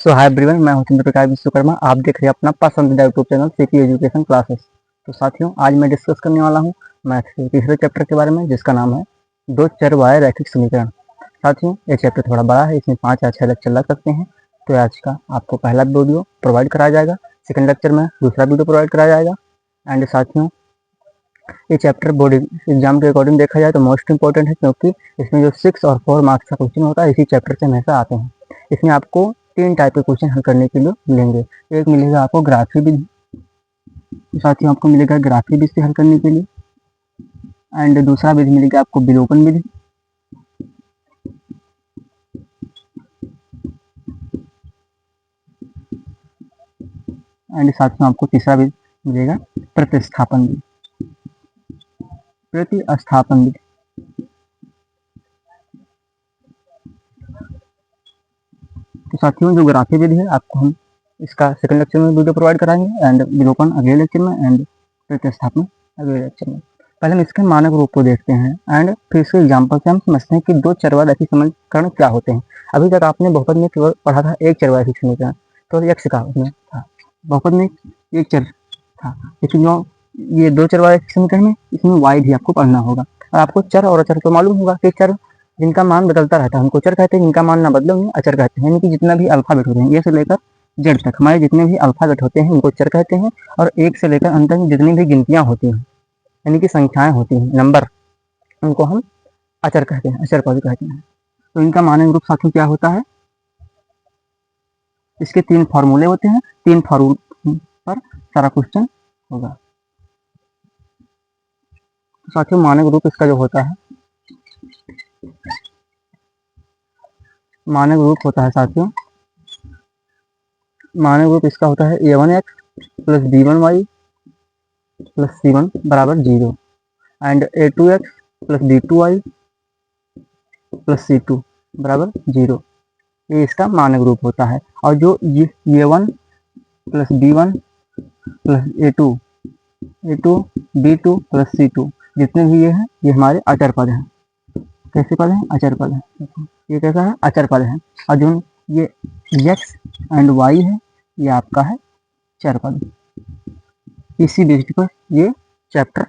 सो hi everyone, मैं हूं चंद्र प्रकाश विश्वकर्मा। आप देख रहे हैं अपना पसंदीदा YouTube channel CP education classes. तो साथियों, आज मैं डिस्कस करने वाला हूं मैथ के तीसरे चैप्टर के बारे में, जिसका नाम है दो चरवाहे रैखिक समीकरण। साथियों, ये चैप्टर थोड़ा बड़ा है, इसमें 5 या 6 लेक्चर लग सकते हैं। तो आज का आपको पहला वीडियो प्रोवाइड कराया जाएगा, सेकंड लेक्चर में दूसरा वीडियो प्रोवाइड कराया जाएगा। एंड साथियों, ये चैप्टर बोर्ड एग्जाम के अकॉर्डिंग देखा जाए तो मोस्ट इंपॉर्टेंट है, क्योंकि इसमें जो 6 और 4 मार्क्स का क्वेश्चन होता है इसी चैप्टर से हमेशा आते हैं। इसमें आपको 3 टाइप के क्वेश्चन हल करने के लिए मिलेंगे। एक मिलेगा आपको ग्राफी विधि, साथियों आपको मिलेगा ग्राफी विधि से हल करने के लिए। एंड दूसरा विधि मिलेगा आपको विलोपन विधि। एंड साथियों आपको तीसरा विधि मिलेगा प्रतिस्थापन विधि, प्रतिस्थापन विधि। तो साथियों, जो ग्राफी विधि है आपको हम इसका सेकंड लेक्चर में वीडियो प्रोवाइड कराएंगे, एंड विलोपन अगले लेक्चर में, एंड प्रतिस्थापन अगले लेक्चर में। पहले हम इसके मानक रूप को देखते हैं, एंड फिर इसके एग्जाम्पल से हम समझते हैं कि दो चरवाहे रैखिक समीकरण क्या होते हैं। अभी तक आपने बहुपद में केवल पढ़ा था एक चरवाहे रैखिक समीकरण, तो एक्स का उसमें था, बहुपद में एक चर था। लेकिन जो ये दो चरवाहे रैखिक समीकरण में, इसमें वाई भी आपको पढ़ना होगा। और आपको चर और अचर तो मालूम होगा कि चर जिनका मान बदलता रहता है उनको चर कहते हैं, जिनका मान ना बदले उन्हें अचर कहते हैं। यानी कि जितना भी अल्फाबेट होते हैं ए से लेकर जेड तक, हमारे जितने भी अल्फाबेट होते हैं उनको चर कहते हैं। और एक से लेकर अंत तक जितनी भी गिनतियां होती हैं, यानी कि संख्याएं होती हैं, नंबर, उनको हम अचर कहते हैं, अचर पद कहते हैं। तो इनका मानक रूप साथियों क्या होता है? इसके 3 फॉर्मूले होते हैं, 3 फॉर्मूले पर सारा क्वेश्चन होगा। तो साथियों, मानक रूप इसका जो होता है, मानक रूप होता है साथियों, मानक रूप इसका होता है a1x plus b1y plus c1 बराबर 0, and a2x plus b2y plus c2 बराबर 0। ये इसका मानक रूप होता है। और जो ये a1 plus b1 plus a2 b2 plus c2 जितने भी ये हैं, ये हमारे अचर पद हैं। कैसे पद हैं? अचर पद हैं। ये कैसा है? अचर पद है। और जो ये x एंड y है, ये आपका है चर पद। इसी बेसिस पर ये चैप्टर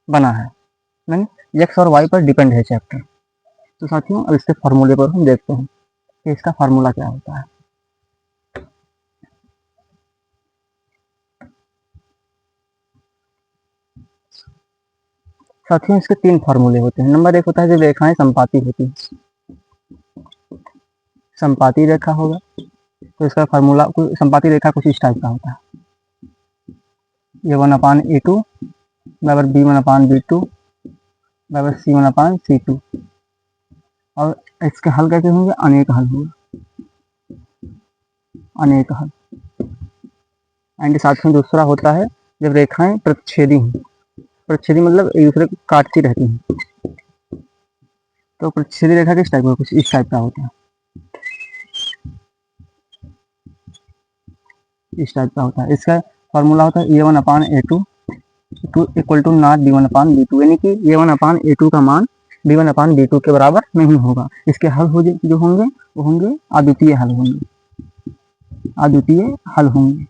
बना है, यानी x और y पर डिपेंड है चैप्टर। तो साथियों, अब इसके फार्मूले पर हम देखते हैं कि इसका फार्मूला क्या होता है। साथियों, इसके 3 फार्मूले होते हैं। नंबर 1 होता है जब रेखाएं संपाती होती हैं, संपाती रेखा होगा तो इसका फार्मूला, संपाती रेखा कुछ इस टाइप का होता है, a1/a2 बराबर b1/b2 बराबर c1/c2। और इसके हल कैसे होंगे? अनेक हल होगा, अनेक हल। एंड साथ में दूसरा होता है जब रेखाएं प्रतिच्छेदी हों, प्रतिच्छेदी मतलब एक दूसरे को काटती रहती हैं। तो प्रतिच्छेदी रेखा किस टाइप का? कुछ इस टाइप का होता है, इस टाइप का होता है। इसका फॉर्मूला होता है a1/a2 equal to not b1/b2, यानी कि a1/a2 का मान b1/b2 के बराबर नहीं होगा। इसके हल जो होंगे वो होंगे अद्वितीय हल होंगे, अद्वितीय हल होंगे।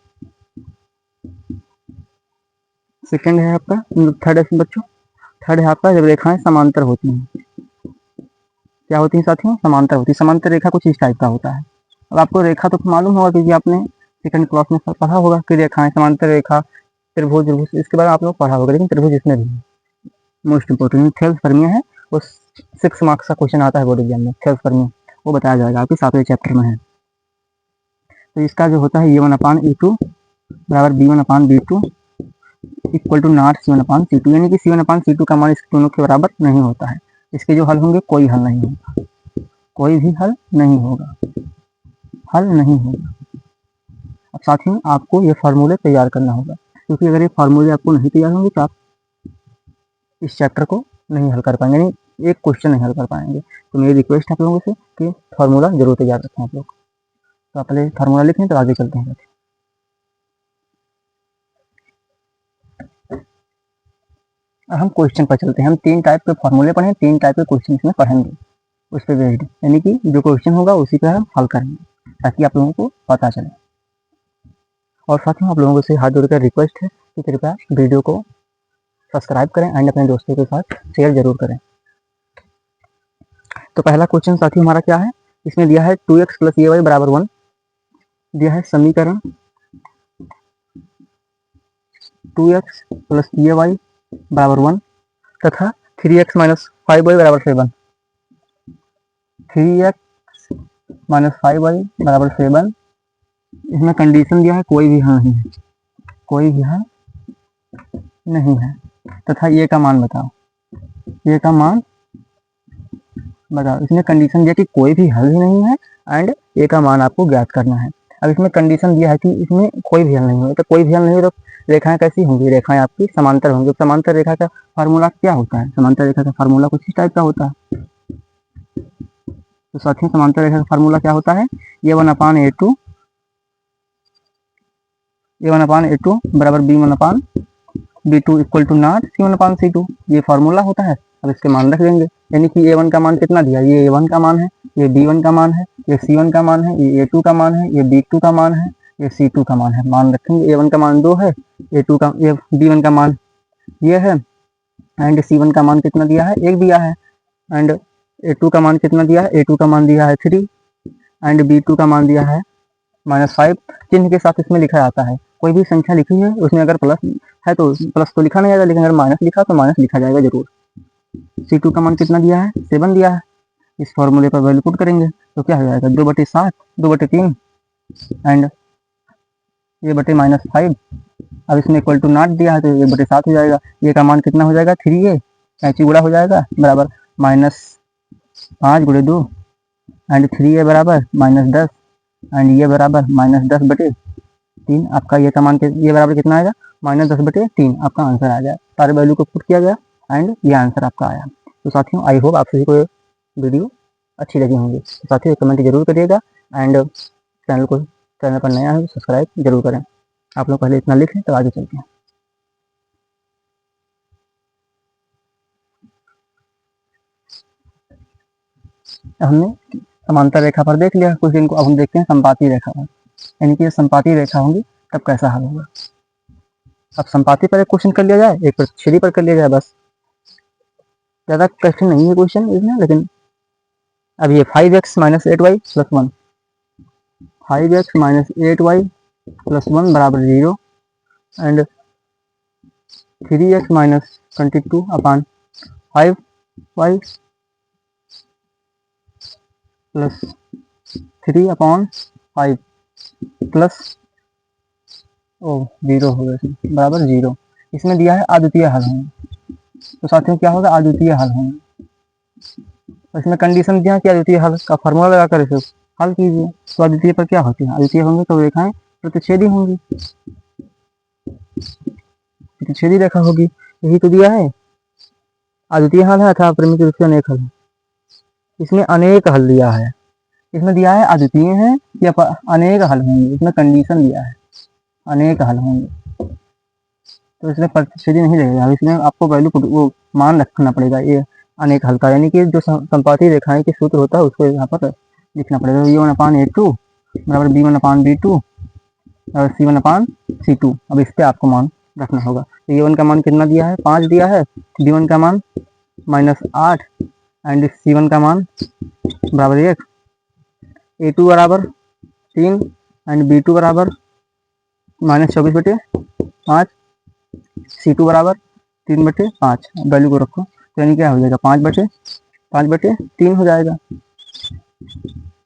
सेकंड है आपका, थर्ड है बच्चों, थर्ड है आपका जब रेखाएं समांतर होती हैं। क्या होती हैं साथियों? समांतर होती है। समांतर रेखा कुछ इस टाइप का होता है। अब आपको रेखा तो मालूम होगा, क्योंकि आपने सेकंड क्लास में पढ़ा होगा कि रेखाएं, समांतर रेखा, त्रिभुज, इसके बारे में आप लोग पढ़ा होगा। लेकिन त्रिभुज इसमें भी है, मोस्ट इंपोर्टेंट थेल्सपर्मिया है, वो 6 मार्क्स का क्वेश्चन आता है बोर्ड एग्जाम में, थेल्सपर्मिया, वो बताया जाएगा, आपके 7वें चैप्टर में है। तो इसका जो होता है a1/a2 बराबर b1/b2 equal to not c1/c2, यानी कि c1/c2 का मान इसके दोनों के बराबर नहीं होता है। इसके जो हल होंगे, कोई हल नहीं होगा, कोई भी हल नहीं होगा, हल नहीं होगा। अब साथियों, आपको ये फार्मूले तैयार करना होगा, क्योंकि अगर ये फार्मूले आपको नहीं तैयार होंगे तो आप इस चैप्टर को नहीं हल कर पाएंगे, यानी एक क्वेश्चन नहीं हल कर पाएंगे। तो मेरी रिक्वेस्ट है आप लोगों से कि फार्मूला जरूर तैयार रखें आप लोग। तो आप पहले फार्मूला लिखें, तो आगे चलते हैं। अब हम क्वेश्चन पर चलते हैं। हम 3 टाइप के फार्मूले पढ़ें, 3 टाइप के क्वेश्चन इसमें पढ़ेंगे, उस पर बेस्ड, यानी कि जो क्वेश्चन होगा उसी पर हम हल करेंगे। ताकि आप लोगों को पता चले। और साथ ही आप लोगों से हाथ जोड़कर रिक्वेस्ट है कि कृपया वीडियो को सब्सक्राइब करें एंड अपने दोस्तों के साथ शेयर जरूर करें। तो पहला क्वेश्चन साथी हमारा क्या है, इसमें दिया है 2x प्लस ए वाई बराबर 1, दिया है समीकरण 2x प्लस ए वाई बराबर 1 तथा 3x माइनस 5y बराबर 7, 3x माइनस 5y बराबर 7। इसमें कंडीशन दिया है कोई भी हल नहीं है, कोई भी हल नहीं है तथा ये का मान बताओ, ये का मान बताओ। इसमें कंडीशन दिया कि कोई भी हल ही नहीं है एंड ये का मान आपको ज्ञात करना है। अब इसमें कंडीशन दिया है कि इसमें कोई भी हल नहीं हो, तो कोई भी हल नहीं हो तो रेखाएं कैसी होंगी, रेखाएं आपकी समांतर होंगी। समांतर रेखा का फार्मूला क्या होता है, समांतर रेखा का फार्मूला कुछ इस टाइप का होता है। तो साथियों समांतर रेखा का फार्मूला क्या होता है, a1/a2 बराबर b1/b2 equal to not c1/c2, ये फार्मूला होता है। अब इसके मान रख देंगे, यानी कि a1 का मान कितना दिया, ये a1 का मान है, ये b1 का मान है, ये c1 का मान है, ये a2 का मान है, ये b2 का मान है, ये c2 का मान है। मान रखेंगे, a1 का मान 2 है, a2 का ये b1 का मान ये है एंड c1 का मान कितना दिया है, 1 दिया है एंड a2 का मान कितना दिया है, a2 का मान दिया है 3 एंड b2 का मान दिया है -5। चिन्ह के साथ इसमें लिखा जाता है, कोई भी संख्या लिखी है उसमें अगर प्लस है तो प्लस तो लिखा नहीं जाएगा, लेकिन अगर माइनस लिखा तो माइनस लिखा जाएगा जरूर। C2 का मान कितना दिया है, 7 दिया है। इस फॉर्मूले पर वैल्यू पुट करेंगे तो क्या हो जाएगा, 2/7 2/3 एंड ये बटे -5। अब इसमें इक्वल टू नॉट दिया है तो ये 1/7 हो जाएगा। ये का मान कितना हो जाएगा, 3a कैंची गुड़ा हो जाएगा बराबर -5 × 2 एंड 3a बराबर -10 एंड ये बराबर -10/3। आपका ये का मान ये बराबर कितना आएगा, -10/3 आपका आंसर आ जाए। सारे वैल्यू को पुट किया गया एंड ये आंसर आपका आया। तो साथियों आई होप आप सभी को वीडियो अच्छी लगी होंगी। तो साथियों कमेंट जरूर करिएगा एंड चैनल पर नया है सब्सक्राइब जरूर करें। आप लोग पहले इतना लिख लें तो आगे चलते हैं। हमने समांतर रेखा पर देख लिया कुछ दिन को, अब हम देखते हैं संपाती रेखा पर, यानी कि संपाती रेखा होंगी तब कैसा हल होगा। अब संपाती पर एक क्वेश्चन कर लिया जाए, एक प्रतिच्छेदी पर कर लिया जाए, बस ज़्यादा कठिन नहीं है क्वेश्चन इसमें। लेकिन अब ये 5x minus 8y plus 1, 5x minus 8y plus 1 बराबर 0 and 3x minus 22/5y plus 3/5 plus 0 हो गया बराबर 0। इसमें दिया है अद्वितीय हल होंगे। तो साथियों क्या होगा, अद्वितीय हल होंगे। तो इसमें कंडीशन दिया है कि अद्वितीय हल का फार्मूला लगाकर इसे हल कीजिए। तो अद्वितीय पर क्या होती है, अद्वितीय होंगे तो रेखाएं प्रतिच्छेदी होंगी, प्रतिच्छेदी रेखा होगी, यही तो दिया है। अद्वितीय हल है अथवा परिमित रूप से अनेक हल है। इसमें अनेक हल दिया है, इसमें दिया है अद्वितीय है या अनेक हल होंगे, इसमें कंडीशन दिया है अनेक हल होंगे। तो इसमें प्रतिच्छेदी नहीं रहेगा, इसमें आपको वैल्यू वो मान रखना पड़ेगा ये अनेक हल का, यानी कि जो संपाती रेखाएं के सूत्र होता है उसको यहाँ पर लिखना पड़ेगा। a1/a2 बराबर b1/b2 और c1/c2। अब इस पर आपको मान रखना होगा। तो a1 का मान कितना दिया है, 5 दिया है, b1 का मान -8 एंड c1 का मान बराबर 1, a2 बराबर 3 एंड b2 बराबर -24/5, c2 बराबर 3/5। वैल्यू को रखो तो यानी क्या हो जाएगा, 5/3 हो जाएगा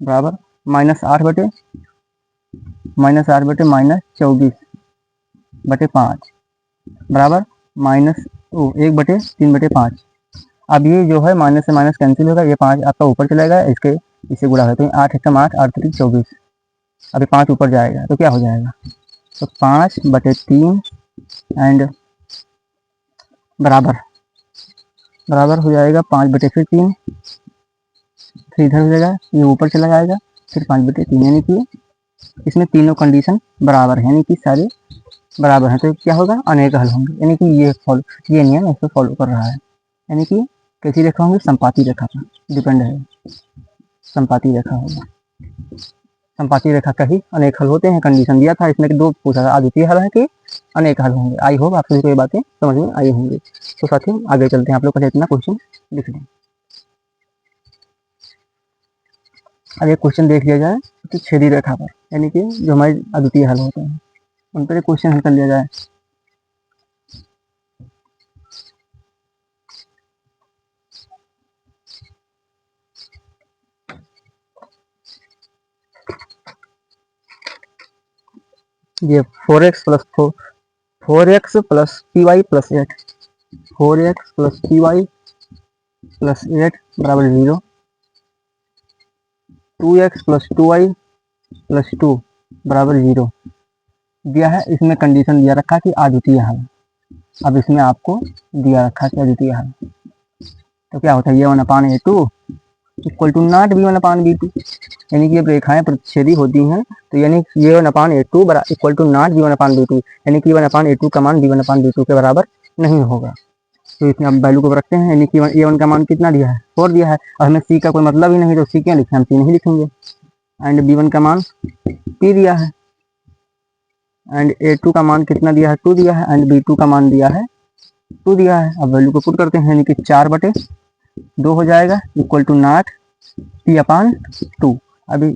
बराबर -8/-24/5 बराबर -1/3/5। अब ये जो है माइनस से माइनस कैंसिल होगा, ये 5 आपका ऊपर चला जाएगा, इससे गुणा है तो 8 × 8 8 × 24। अभी 5 ऊपर जाएगा तो क्या हो जाएगा, तो 5/3 एंड बराबर हो जाएगा 5/3, फिर इधर हो जाएगा, ये ऊपर चला जाएगा, फिर 5/3, यानी कि इसमें तीनों कंडीशन बराबर है, यानी कि सारे बराबर हैं। तो क्या होगा, अनेक हल होंगे, यानी कि ये नियम इसको फॉलो कर रहा है। यानी कि कैसी रेखा होंगी, संपाती रेखा पर डिपेंड है, संपाती रेखा होगा। संपाती रेखा का ही अनेक हल होते हैं। कंडीशन दिया था इसमें कि दो पूछा था, अद्वितीय हल है कि अनेक हल होंगे। आई होप आप सभी को ये बातें समझ में आई होंगी। तो साथियों आगे चलते हैं, आप लोग पहले इतना क्वेश्चन लिख लें। अब एक क्वेश्चन देख लिया जाए तो छेदी रेखा पर, यानी कि जो हमारे अद्वितीय हल होते हैं उन पर एक क्वेश्चन हल कर लिया जाए। ये 4x plus 4x plus P Y plus 8, 4x plus P Y plus 8 बराबर 0, 2x प्लस 2y प्लस 2 बराबर 0 दिया है। इसमें कंडीशन दिया रखा कि अद्वितीय हल। अब इसमें आपको दिया रखा कि अद्वितीय हल, तो क्या होता है, ये 1/(a2) equal to not b1/(b2), यानी कि जब रेखाएं प्रतिच्छेदी होती हैं तो यानी ये 1/(a2) equal to not b1/(b2), यानी कि 1/(a2) का मान b1/(b2) के बराबर नहीं होगा। तो इसमें हम वैल्यू को रखते हैं, यानी कि a1 का मान कितना दिया है, 4 दिया है। और हमें c का कोई मतलब ही नहीं, तो c क्या लिखें, हम c नहीं लिखेंगे। एंड b1 का मान p दिया है, एंड a2 का मान कितना दिया है, 2 दिया है, एंड b2 का मान दिया है 2 दिया है। अब वैल्यू को पुट करते हैं, यानी कि 4/2 हो जाएगा इक्वल टू नॉट p/2। अभी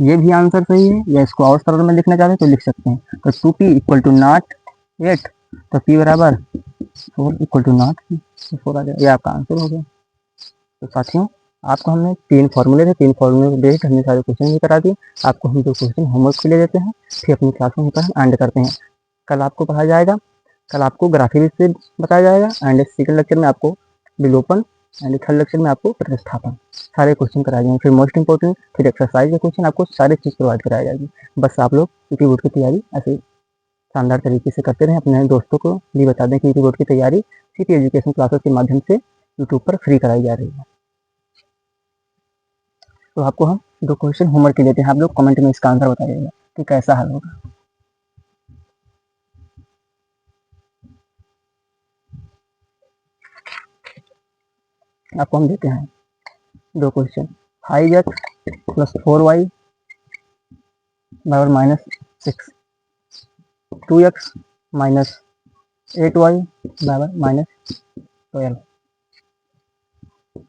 ये भी आंसर सही है, या इसको और सरल में लिखना चाहते हैं तो लिख सकते हैं। तो 2p इक्वल टू नॉट 8, तो p बराबर 4 इक्वल टू नॉट 4 आ जाएगा। ये आपका आंसर हो गया। तो साथियों आपको हमने 3 फॉर्मूले थे, 3 फॉर्मूले के बेस्ड हमने सारे क्वेश्चन भी करा दिए। आपको हम 2 क्वेश्चन होमवर्क के लिए देते हैं, फिर अपनी क्लास में पर हम एंड करते हैं। कल आपको पढ़ाया जाएगा, कल आपको ग्राफिक से बताया जाएगा, एंड सेकंड लेक्चर में आपको विलोपन, एंड थर्ड लेक्चर में आपको प्रतिस्थापन, सारे क्वेश्चन कराए जाएंगे। फिर मोस्ट इंपॉर्टेंट फिर एक्सरसाइज के क्वेश्चन, आपको सारी चीज़ प्रोवाइड कराई जाएगी। बस आप लोग यूपी बोर्ड की तैयारी ऐसे शानदार तरीके से करते रहें। अपने दोस्तों को भी बता दें कि यूपी बोर्ड की तैयारी सिटी एजुकेशन क्लासेस के माध्यम से यूट्यूब पर फ्री कराई जा रही है। तो आपको हम 2 क्वेश्चन होमवर्क के देते हैं, आप लोग कमेंट में इसका आंसर बताइएगा कि कैसा हल होगा। आपको हम देते हैं 2 क्वेश्चन, 5x प्लस 4y बराबर -6, 2x माइनस 8y बराबर -12,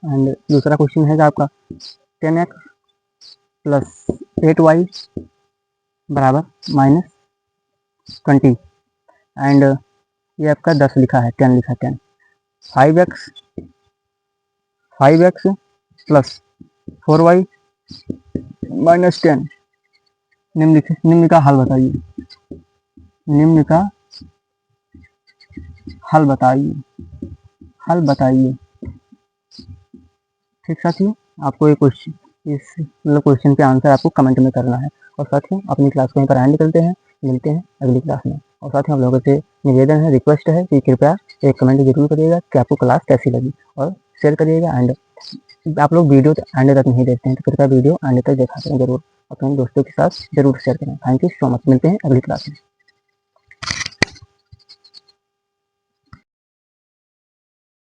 एंड दूसरा क्वेश्चन है आपका 10x प्लस 8y बराबर -20, एंड ये आपका 10 लिखा है, 10 लिखा है, 10, 5x प्लस 4y -10, निम्न का हल बताइए, निम्न का हल बताइए, हल बताइए। ठीक साथियों, आपको ये क्वेश्चन, इस मतलब क्वेश्चन के आंसर आपको कमेंट में करना है। और साथियों अपनी क्लास को यहीं पर एंड करते हैं, मिलते हैं अगली क्लास में। और साथियों आप लोगों से निवेदन है, रिक्वेस्ट है कि कृपया एक कमेंट जरूर करिएगा कि आपको क्लास कैसी लगी, और शेयर करिएगा। एंड आप लोग वीडियो एंड तक नहीं देखते हैं तो कृपया वीडियो एंड तक देखा करें जरूर, अपने दोस्तों के साथ जरूर शेयर करें। थैंक यू सो मच, मिलते हैं अगली क्लास में।